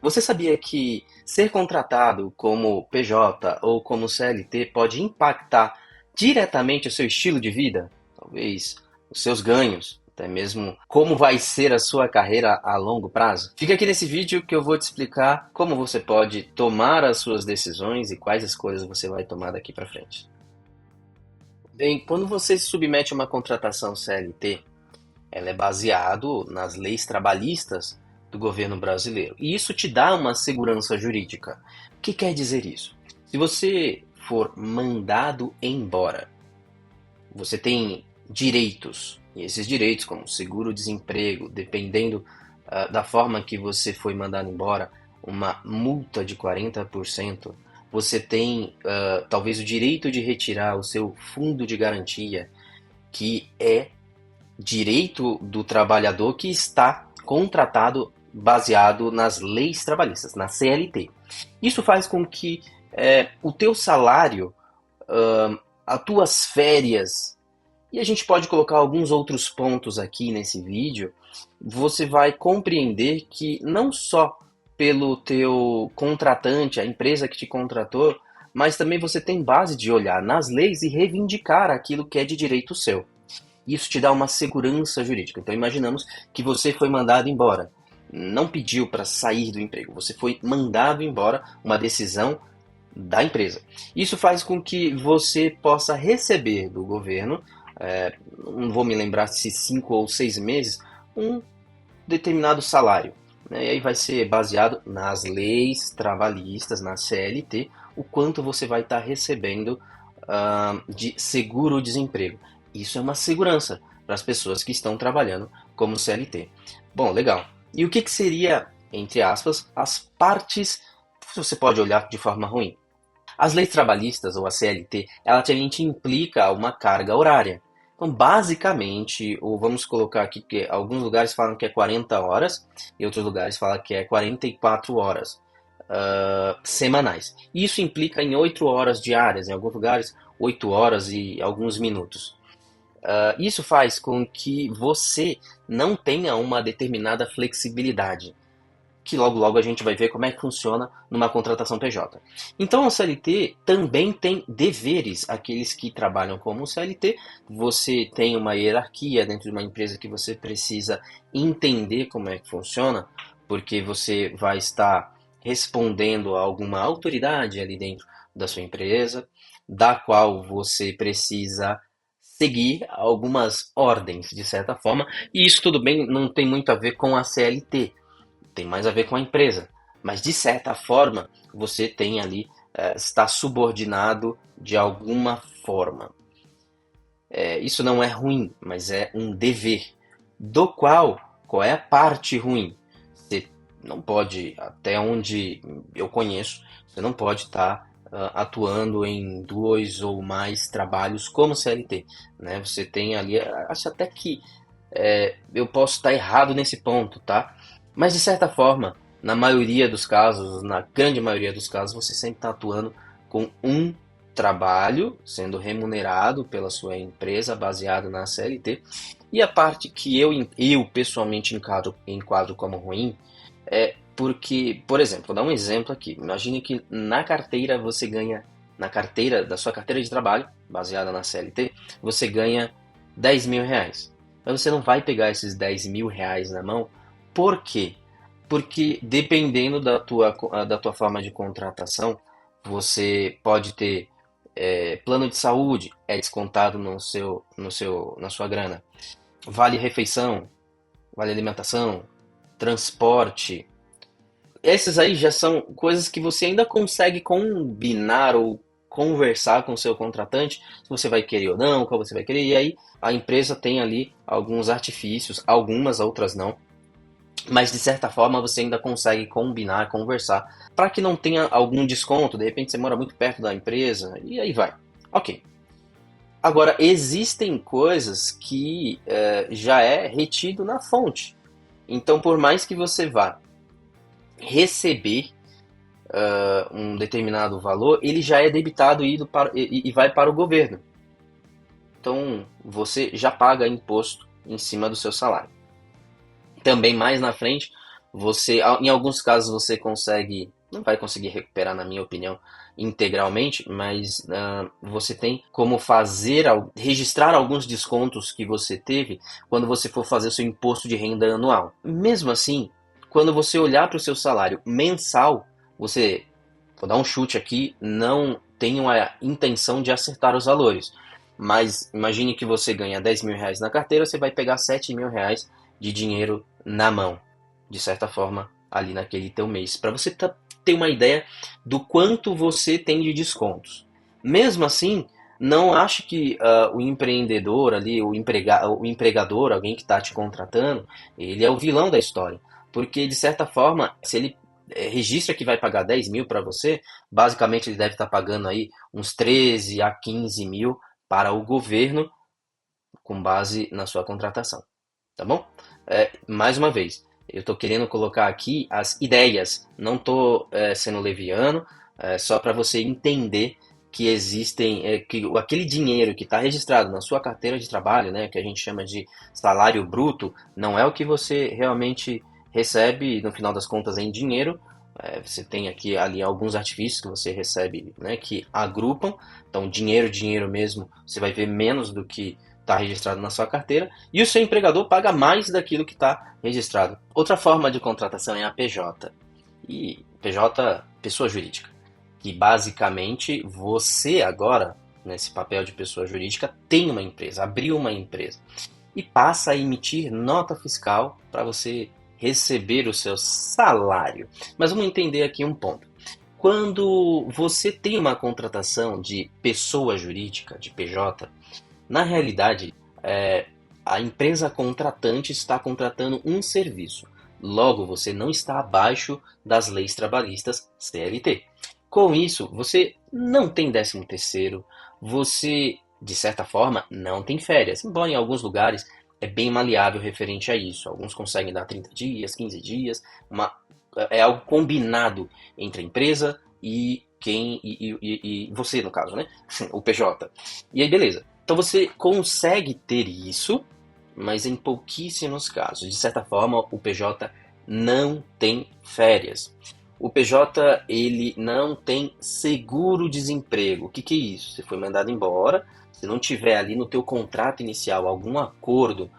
Você sabia que ser contratado como PJ ou como CLT pode impactar diretamente o seu estilo de vida? Talvez os seus ganhos, até mesmo como vai ser a sua carreira a longo prazo? Fica aqui nesse vídeo que eu vou te explicar como você pode tomar as suas decisões e quais escolhas você vai tomar daqui para frente. Bem, quando você se submete a uma contratação CLT, ela é baseado nas leis trabalhistas do governo brasileiro. E isso te dá uma segurança jurídica. O que quer dizer isso? Se você for mandado embora, você tem direitos. E esses direitos, como seguro-desemprego, dependendo da forma que você foi mandado embora, uma multa de 40%. Você tem talvez o direito de retirar o seu fundo de garantia, que é direito do trabalhador que está contratado baseado nas leis trabalhistas, na CLT. Isso faz com que o teu salário, as tuas férias, e a gente pode colocar alguns outros pontos aqui nesse vídeo, você vai compreender que não só pelo teu contratante, a empresa que te contratou, mas também você tem base de olhar nas leis e reivindicar aquilo que é de direito seu. Isso te dá uma segurança jurídica. Então imaginamos que você foi mandado embora. Não pediu para sair do emprego, você foi mandado embora, uma decisão da empresa. Isso faz com que você possa receber do governo, não vou me lembrar se 5 ou 6 meses, um determinado salário. Né? E aí vai ser baseado nas leis trabalhistas, na CLT, o quanto você vai estar recebendo de seguro-desemprego. Isso é uma segurança para as pessoas que estão trabalhando como CLT. Bom, legal. E o que seria, entre aspas, as partes que você pode olhar de forma ruim? As leis trabalhistas, ou a CLT, ela te implica uma carga horária. Então, basicamente, ou vamos colocar aqui que alguns lugares falam que é 40 horas e outros lugares falam que é 44 horas semanais. Isso implica em 8 horas diárias, em alguns lugares 8 horas e alguns minutos. Isso faz com que você não tenha uma determinada flexibilidade, que logo logo a gente vai ver como é que funciona numa contratação PJ. Então a CLT também tem deveres, aqueles que trabalham como CLT, você tem uma hierarquia dentro de uma empresa que você precisa entender como é que funciona, porque você vai estar respondendo a alguma autoridade ali dentro da sua empresa, da qual você precisa seguir algumas ordens, de certa forma, e isso tudo bem, não tem muito a ver com a CLT, tem mais a ver com a empresa, mas de certa forma você tem ali, está subordinado de alguma forma. Isso não é ruim, mas é um dever, do qual é a parte ruim? Você não pode, até onde eu conheço, você não pode estar atuando em 2 ou mais trabalhos como CLT, né? Você tem ali, acho até que eu posso estar errado nesse ponto, tá? Mas de certa forma, na maioria dos casos, na grande maioria dos casos, você sempre está atuando com um trabalho, sendo remunerado pela sua empresa, baseado na CLT. E a parte que eu pessoalmente enquadro como ruim é porque, por exemplo, vou dar um exemplo aqui. Imagine que na carteira você ganha, na carteira da sua carteira de trabalho, baseada na CLT, você ganha R$ 10.000. Mas você não vai pegar esses R$ 10.000 na mão. Por quê? Porque dependendo da tua forma de contratação, você pode ter plano de saúde, é descontado na sua grana. Vale refeição, vale alimentação, transporte. Essas aí já são coisas que você ainda consegue combinar ou conversar com o seu contratante, se você vai querer ou não, qual você vai querer. E aí a empresa tem ali alguns artifícios, algumas, outras não, mas de certa forma você ainda consegue combinar, conversar, para que não tenha algum desconto. De repente você mora muito perto da empresa e aí vai. Ok. Agora, existem coisas que já é retido na fonte. Então, por mais que você vá receber um determinado valor, ele já é debitado e vai para o governo. Então, você já paga imposto em cima do seu salário. Também mais na frente, Em alguns casos você consegue, não vai conseguir recuperar, na minha opinião, integralmente, mas você tem como registrar alguns descontos que você teve quando você for fazer o seu imposto de renda anual. Mesmo assim, quando você olhar para o seu salário mensal, você, vou dar um chute aqui, não tenho a intenção de acertar os valores, mas imagine que você ganha R$ 10.000 na carteira, você vai pegar R$ 7.000 de dinheiro na mão, de certa forma, ali naquele teu mês, para você ter uma ideia do quanto você tem de descontos. Mesmo assim, não ache que o empreendedor ali, o empregador, alguém que está te contratando, ele é o vilão da história. Porque, de certa forma, se ele registra que vai pagar 10 mil para você, basicamente ele deve estar pagando aí uns 13 a 15 mil para o governo com base na sua contratação. Tá bom? Mais uma vez, eu estou querendo colocar aqui as ideias, não estou sendo leviano, só para você entender que existem, que aquele dinheiro que está registrado na sua carteira de trabalho, né, que a gente chama de salário bruto, não é o que você realmente recebe, no final das contas, em dinheiro. Você tem aqui ali alguns artifícios que você recebe, né, que agrupam. Então, dinheiro mesmo, você vai ver menos do que está registrado na sua carteira, e o seu empregador paga mais daquilo que está registrado. Outra forma de contratação é a PJ. E PJ, pessoa jurídica. Que basicamente você agora, nesse papel de pessoa jurídica, tem uma empresa, abriu uma empresa. E passa a emitir nota fiscal para você receber o seu salário. Mas vamos entender aqui um ponto. Quando você tem uma contratação de pessoa jurídica, de PJ, na realidade, a empresa contratante está contratando um serviço. Logo, você não está abaixo das leis trabalhistas CLT. Com isso, você não tem 13º, você, de certa forma, não tem férias. Embora em alguns lugares é bem maleável referente a isso. Alguns conseguem dar 30 dias, 15 dias. É algo combinado entre a empresa e você, no caso, né? O PJ. E aí, beleza. Então você consegue ter isso, mas em pouquíssimos casos. De certa forma, o PJ não tem férias. O PJ ele não tem seguro-desemprego. O que é isso? Você foi mandado embora, se não tiver ali no teu contrato inicial algum acordo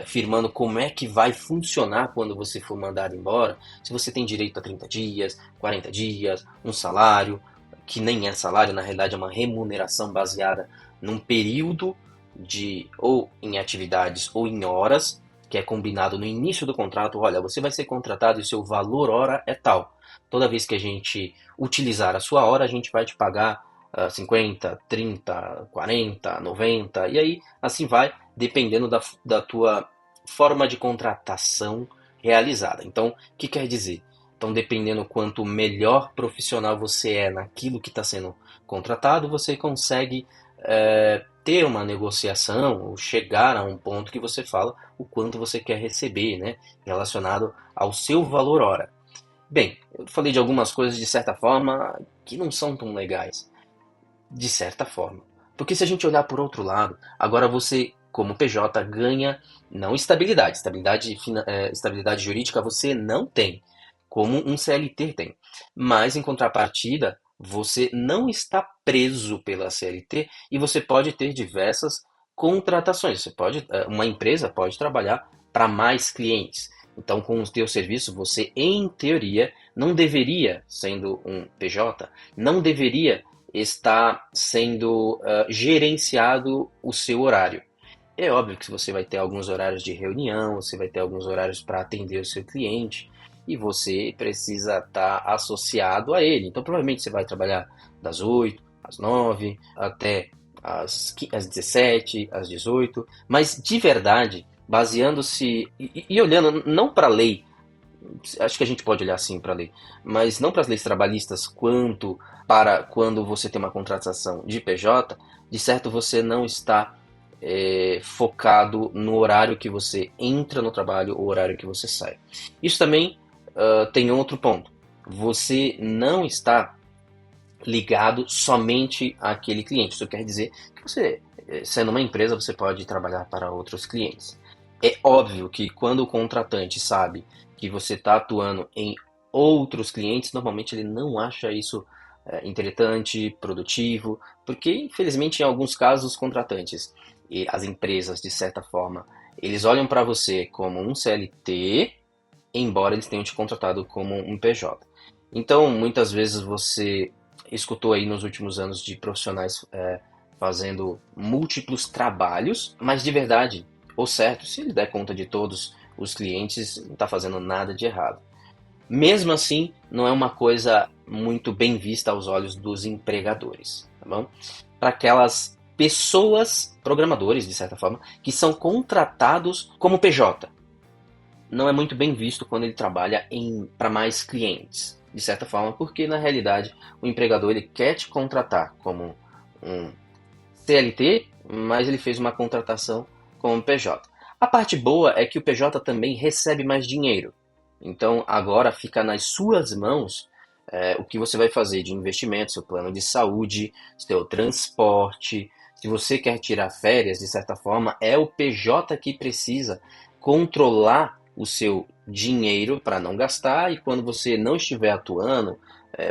firmando como é que vai funcionar quando você for mandado embora, se você tem direito a 30 dias, 40 dias, um salário, que nem é salário, na realidade é uma remuneração baseada num período de ou em atividades ou em horas, que é combinado no início do contrato. Olha, você vai ser contratado e seu valor hora é tal. Toda vez que a gente utilizar a sua hora, a gente vai te pagar 50, 30, 40, 90, e aí assim vai, dependendo da tua forma de contratação realizada. Então, o que quer dizer? Então, dependendo quanto melhor profissional você é naquilo que está sendo contratado, você consegue ter uma negociação ou chegar a um ponto que você fala o quanto você quer receber, né, relacionado ao seu valor hora. Bem, eu falei de algumas coisas de certa forma que não são tão legais, de certa forma. Porque se a gente olhar por outro lado, agora você, como PJ, ganha não estabilidade. Estabilidade jurídica você não tem, como um CLT tem. Mas, em contrapartida, você não está preso pela CLT e você pode ter diversas contratações. Uma empresa pode trabalhar para mais clientes. Então, com o teu serviço, você, em teoria, não deveria, sendo um PJ, não deveria estar sendo gerenciado o seu horário. É óbvio que você vai ter alguns horários de reunião, você vai ter alguns horários para atender o seu cliente e você precisa estar associado a ele. Então, provavelmente você vai trabalhar das 8 às 9 até às 17, às 18, mas de verdade, baseando-se e olhando não para a lei, acho que a gente pode olhar assim para a lei, mas não para as leis trabalhistas quanto para quando você tem uma contratação de PJ, de certo você não está focado no horário que você entra no trabalho ou horário que você sai. Isso também tem outro ponto. Você não está ligado somente àquele cliente. Isso quer dizer que você, sendo uma empresa, você pode trabalhar para outros clientes. É óbvio que quando o contratante sabe que você está atuando em outros clientes, normalmente ele não acha isso interessante, produtivo, porque infelizmente em alguns casos os contratantes e as empresas, de certa forma, eles olham para você como um CLT, embora eles tenham te contratado como um PJ. Então, muitas vezes você escutou aí nos últimos anos de profissionais fazendo múltiplos trabalhos, mas de verdade, ou certo, se ele der conta de todos os clientes, não está fazendo nada de errado. Mesmo assim, não é uma coisa muito bem vista aos olhos dos empregadores, tá bom? Para aquelas pessoas, programadores de certa forma, que são contratados como PJ, não é muito bem visto quando ele trabalha para mais clientes, de certa forma, porque na realidade o empregador ele quer te contratar como um CLT, mas ele fez uma contratação como PJ. A parte boa é que o PJ também recebe mais dinheiro. Então agora fica nas suas mãos o que você vai fazer de investimento, seu plano de saúde, seu transporte. Se você quer tirar férias, de certa forma, é o PJ que precisa controlar o seu dinheiro para não gastar, e quando você não estiver atuando,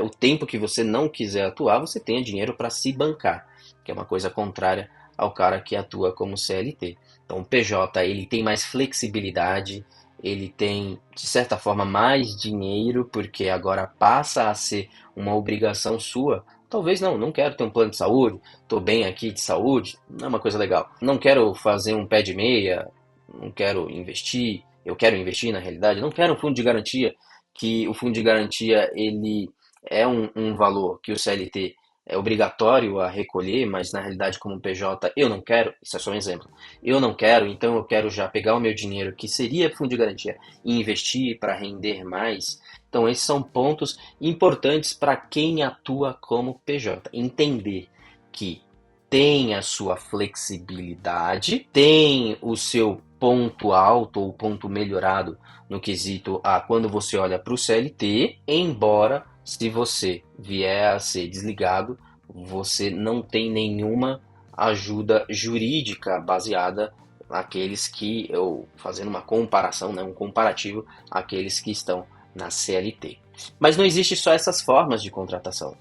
o tempo que você não quiser atuar, você tenha dinheiro para se bancar, que é uma coisa contrária ao cara que atua como CLT. Então o PJ ele tem mais flexibilidade, ele tem, de certa forma, mais dinheiro, porque agora passa a ser uma obrigação sua. Talvez não quero ter um plano de saúde, estou bem aqui de saúde, não é uma coisa legal. Não quero fazer um pé de meia, não quero investir, eu quero investir na realidade, não quero um fundo de garantia, que o fundo de garantia ele é um valor que o CLT é obrigatório a recolher, mas na realidade como PJ eu não quero, isso é só um exemplo, eu não quero, então eu quero já pegar o meu dinheiro que seria fundo de garantia e investir para render mais. Então esses são pontos importantes para quem atua como PJ, entender que tem a sua flexibilidade, tem o seu ponto alto ou ponto melhorado no quesito a quando você olha para o CLT, embora se você vier a ser desligado, você não tem nenhuma ajuda jurídica baseada naqueles que, eu fazendo uma comparação, né, um comparativo àqueles que estão na CLT. Mas não existe só essas formas de contratação.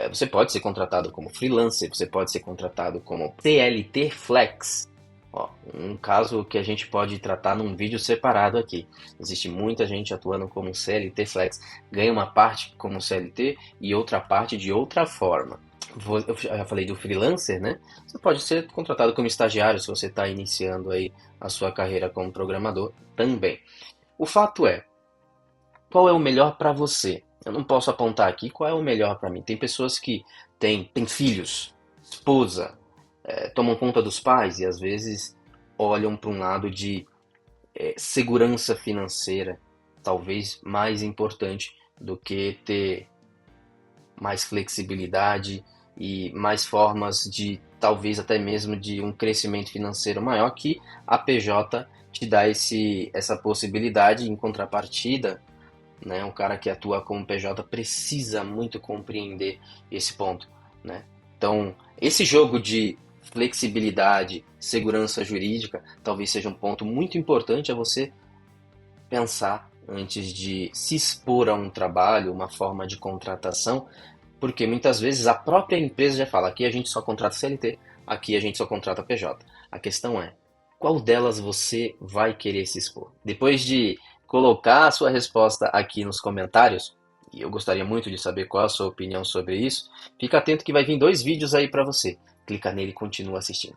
Você pode ser contratado como freelancer, você pode ser contratado como CLT Flex. Ó, um caso que a gente pode tratar num vídeo separado aqui. Existe muita gente atuando como CLT Flex, ganha uma parte como CLT e outra parte de outra forma. Eu já falei do freelancer, né? Você pode ser contratado como estagiário se você está iniciando aí a sua carreira como programador também. O fato é, qual é o melhor para você? Eu não posso apontar aqui qual é o melhor para mim. Tem pessoas que têm filhos, esposa, tomam conta dos pais e às vezes olham para um lado de segurança financeira, talvez mais importante do que ter mais flexibilidade e mais formas de, talvez até mesmo de um crescimento financeiro maior, que a PJ te dá essa possibilidade. Em contrapartida, né, um cara que atua como PJ precisa muito compreender esse ponto, né? Então, esse jogo de flexibilidade, segurança jurídica, talvez seja um ponto muito importante a você pensar antes de se expor a um trabalho, uma forma de contratação, porque muitas vezes a própria empresa já fala: aqui a gente só contrata CLT, aqui a gente só contrata PJ. A questão é, qual delas você vai querer se expor? Depois de colocar a sua resposta aqui nos comentários, e eu gostaria muito de saber qual a sua opinião sobre isso, fica atento que vai vir 2 vídeos aí para você. Clica nele e continua assistindo.